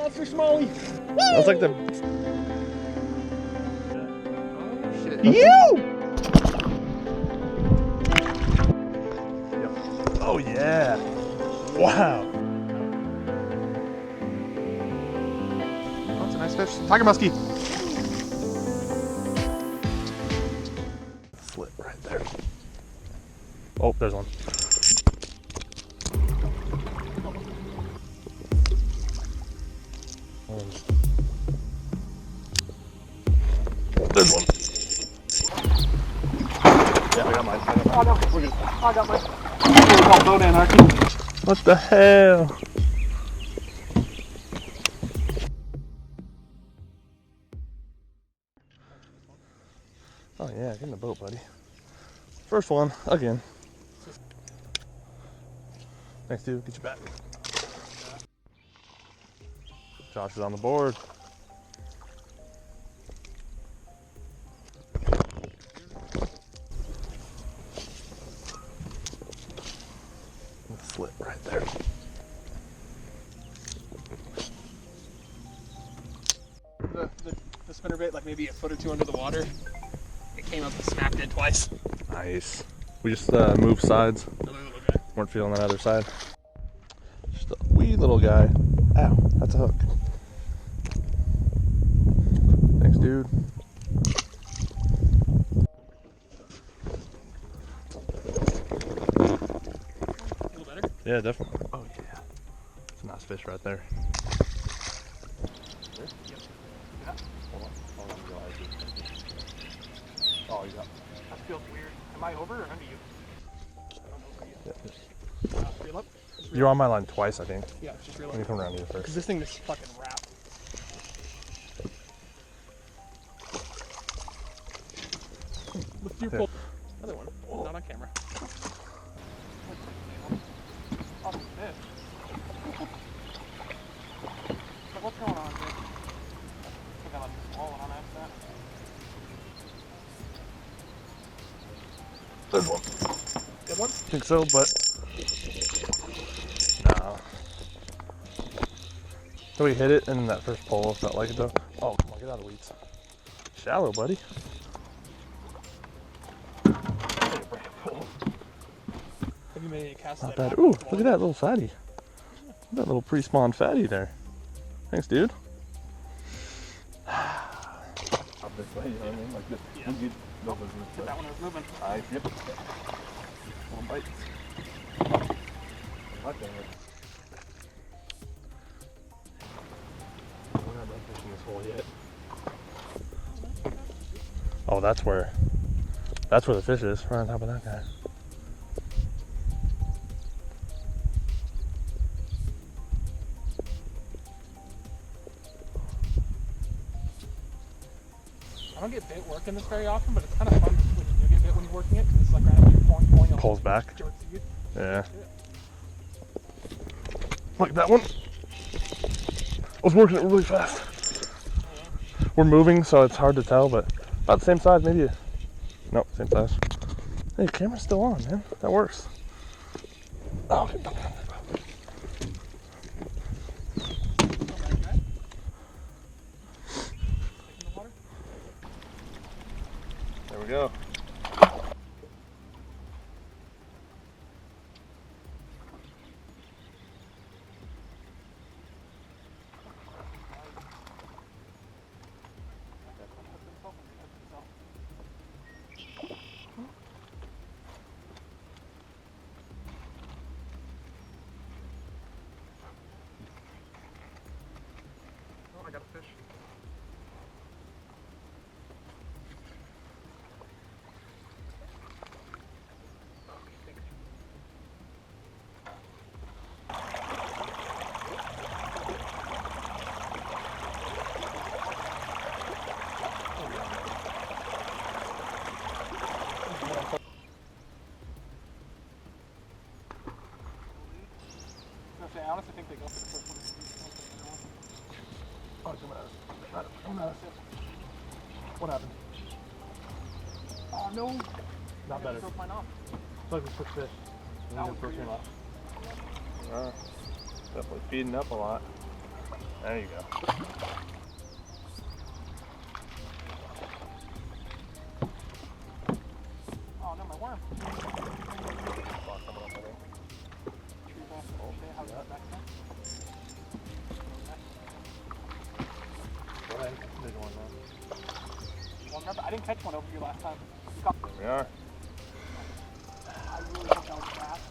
Monster Smalley. That's like the... Oh, shit. You! Yep. Oh, yeah. Wow. Oh, that's a nice fish. Tiger muskie. Slip right there. Oh, there's one. There's one. Yeah, I got mine. Oh, no. We're good. I got mine. Oh, boat anarchy. What the hell? Oh yeah, get in the boat, buddy. First one, again. Thanks, dude. Get your back. Josh is on the board. Slip right there. The spinnerbait, like maybe a foot or two under the water. It came up and smacked it twice. Nice. We just moved sides. Another little guy. Weren't feeling that other side. Just a wee little guy. Ow, that's a hook. Thanks, dude. A little better? Yeah, definitely. Oh yeah. It's a nice fish right there. Yep. Yeah. Hold on, oh, you got. That feels weird. Am I over or under you? I don't know for you. Yeah. Reel up. You're on my line twice, I think. Yeah, just reel Let me up. come around to you Because first. this thing is fucking wrapped. Lift your pull. Another one. Not on camera. Awesome fish. So what's going on here? I think I left this swollen on accident. There's one. Good one? I think so, but no. So we hit it and that first pull felt like it though. Oh, come on, get out of the weeds. Shallow, buddy. Have you made any casts? Not bad. Ooh, look at that little fatty. That little pre-spawn fatty there. Thanks, dude. Up this way, you know what I mean? Like this. Yeah. Get That one was moving. Yep. One bite. We're not done fishing this hole yet. Oh, that's where the fish is, right on top of that guy. I don't get bit working this very often, but it's kind of fun when you do get bit when you're working it, because it's like right after you're pulling it Pulls back. jerks you. Yeah. Look, that one. I was working it really fast. We're moving, so it's hard to tell, but about the same size, maybe. Nope, same size. Hey, the camera's still on, man. That works. Oh, okay. There we go. Oh, I got a fish. I honestly think they go for the first one. Oh, come out. What happened? Oh no! Not better. I broke mine off. It's like the first fish. That was first weird. one off. Definitely feeding up a lot. There you go. Oh no, my worm. Well, remember, I didn't catch one over here last time. There we are. I really hope that was fast.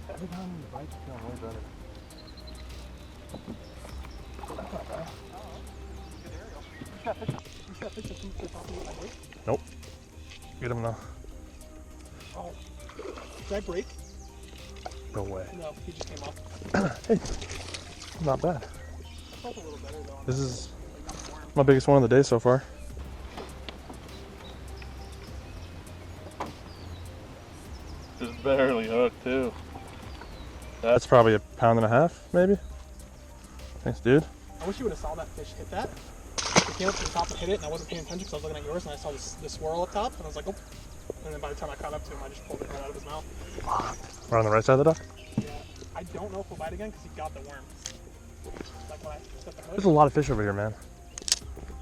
Every time you bite, you feel way better. That's not bad. Good aerial. You see that fish? You see that fish that's coming off of my break? Nope. Get him now. Oh. Did I break? No way. No, he just came off. Hey, not bad. Felt a little better though. This is my biggest one of the day so far. Just barely hooked too. That's probably 1.5 pounds, maybe. Thanks, dude. I wish you would have saw that fish hit that. It came up to the top and hit it, and I wasn't paying attention because I was looking at yours, and I saw this swirl up top, and I was like, oh. And then by the time I caught up to him, I just pulled it right out of his mouth. We're on the right side of the dock? Yeah. I don't know if we'll bite again because he got the worm. Like when I set the hook. There's a lot of fish over here, man.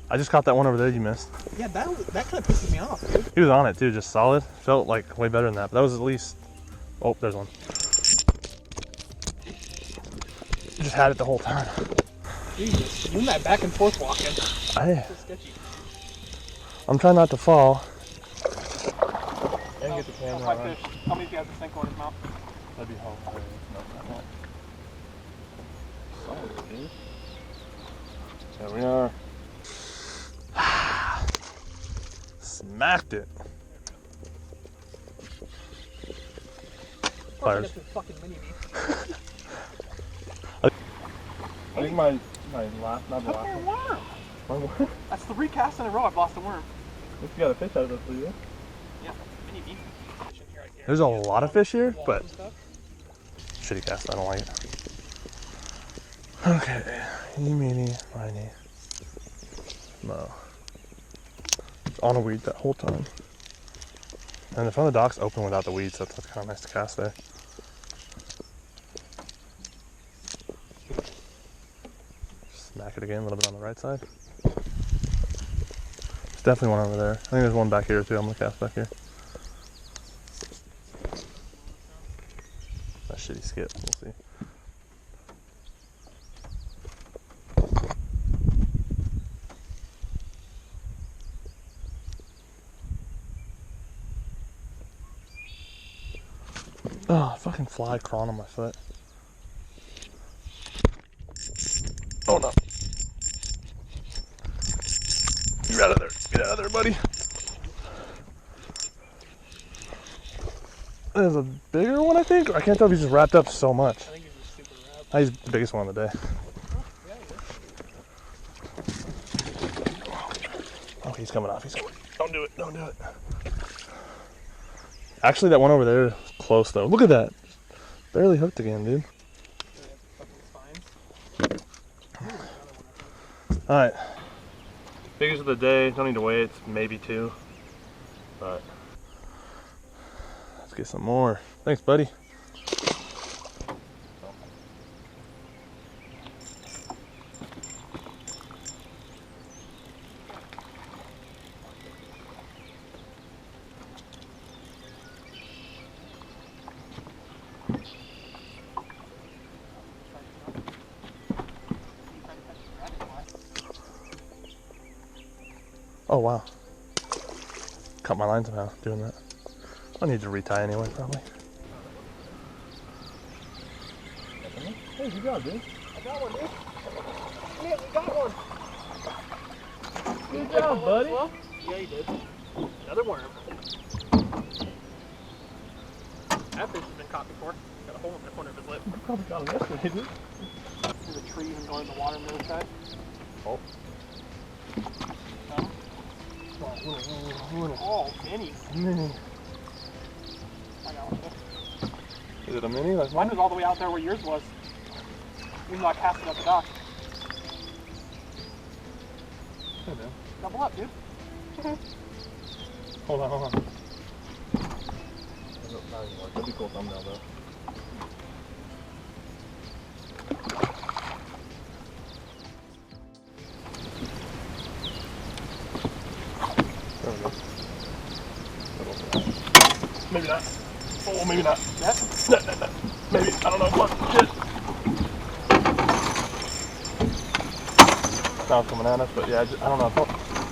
I just caught that one over there you missed. Yeah, that kind of pisses me off, dude. He was on it too, just solid. Felt like way better than that, but that was at least... Oh, there's one. Just had it the whole time. Jesus, you and that back and forth walking. So sketchy. I'm trying not to fall. And get the camera that's on. fish. Tell me if he has a sinker in his mouth. That'd be helpful. No, not solid, dude. There we are. Smacked it. Pliers. Fucking mini me. I think my last, not the Look at last your one. worm. My worm? That's 3 casts in a row I've lost a worm. If you got a fish out of it for you. Yeah, mini me. There's a lot of fish here, but shitty cast, I don't like it. Okay, eeny, meeny, miny, mo. It's on a weed that whole time. And the front of the dock's open without the weeds, so that's kind of nice to cast there. Smack it again, a little bit on the right side. There's definitely one over there. I think there's one back here too. I'm gonna cast back here. That shitty skip, we'll see. Oh, fucking fly crawling on my foot. Oh no. Get out of there. Get out of there, buddy. There's a bigger one, I think. I can't tell if he's just wrapped up so much. I think he's just super wrapped. He's the biggest one of the day. Oh, he's coming off. He's coming. Don't do it. Don't do it. Actually, that one over there is close, though. Look at that. Barely hooked again, dude. Alright. Biggest of the day. Don't need to weigh it. It's maybe 2. But let's get some more. Thanks, buddy. Oh wow. Cut my line somehow doing that. I need to retie anyway, probably. Hey, good job, dude. I got one, dude. Yeah, we got one. Good job, buddy. Well, yeah, you did. Another worm. That fish has been caught before. Got a hole in the corner of his lip. I probably got him yesterday, dude. There's a tree and going in the water on the other side. Oh. Oh, mini. Mini. I got one. Is it a mini? Like Mine was all the way out there where yours was. Even though I cast it up the dock. Hey, man. Double up, dude. Hold on, hold on. Not anymore. That'd be a cool thumbnail though. There we go. Maybe not. Oh, maybe not. No. Maybe. I don't know. What? Shit. Now it's coming at us, but yeah, I don't know.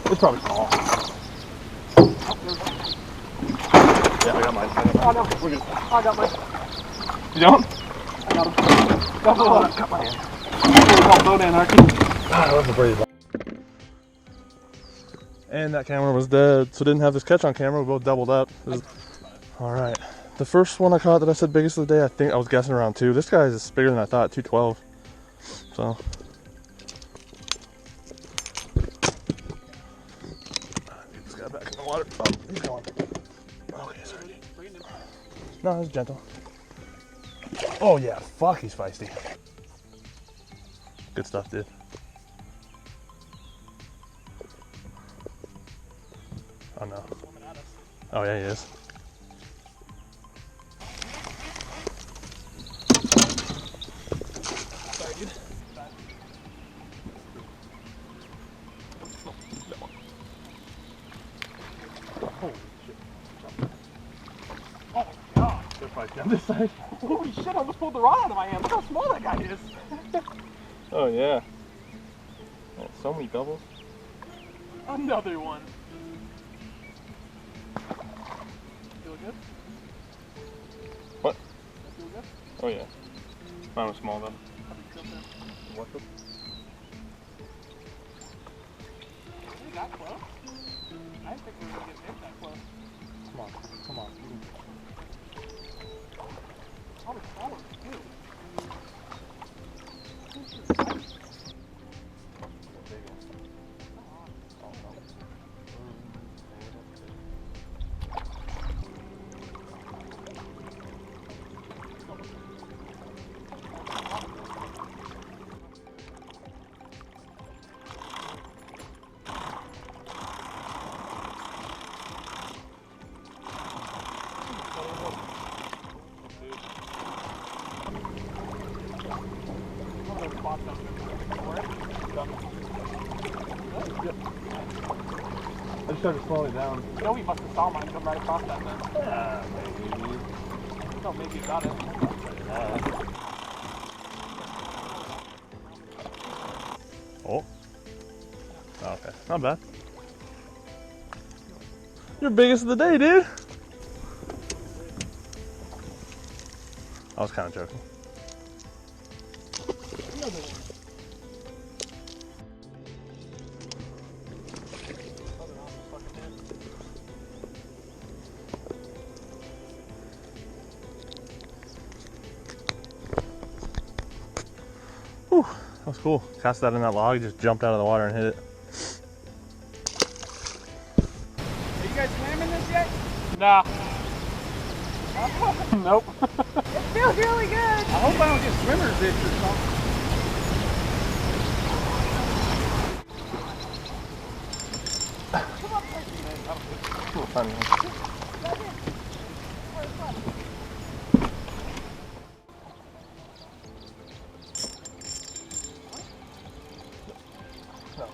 It's probably small. Yeah, I got mine. Oh no. We're good. I got mine. You don't? I got him. Oh, cut my hand. Ah, that was a brave. And that camera was dead, so didn't have this catch on camera. We both doubled up. All right. The first one I caught that I said biggest of the day, I think I was guessing around 2. This guy is bigger than I thought, 212. So. Get this guy back in the water. Oh, he's going. Okay, sorry. No, he's gentle. Oh yeah, fuck, he's feisty. Good stuff, dude. Oh no. Oh yeah, he is. Sorry, dude. Holy shit. Oh god. They're fighting on this side. Holy shit, I almost pulled the rod out of my hand. Look how small that guy is. Oh yeah. So many doubles. Another one. Feel good? What? Feel good? Oh yeah. Mine was small though. How did you jump in? What the? We got close. I didn't think we were going to get hit that close. Come on, come on. Probably smaller too. I just started slowing it down. Joey must have saw mine come right across that then. Maybe. No, maybe you got it. Oh. Okay. Not bad. Your biggest of the day, dude. I was kind of joking. Whew, that was cool. Cast that in that log, just jumped out of the water and hit it. Are you guys slamming this yet? Nah. Nope. It feels really good. I hope I don't get swimmer's itch or something. Come on, push. Cool, funny one. That's it. Or it's fun. No,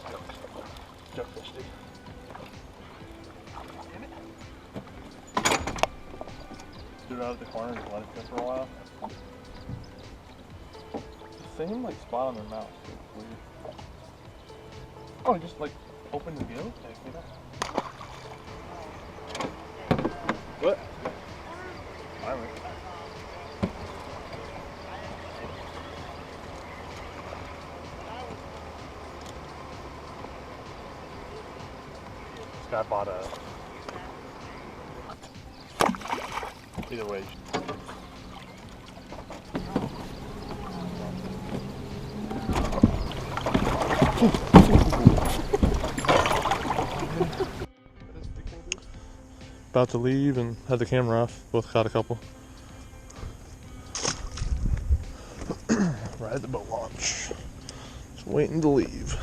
joke fish, dude. Threw it out of the corner and just let it go for a while. The same like spot on their mouth. It's weird. Oh, just like open the gill? What? Finally. This guy bought a. Either way. About to leave and had the camera off. Both caught a couple. Ride the boat launch. Just waiting to leave.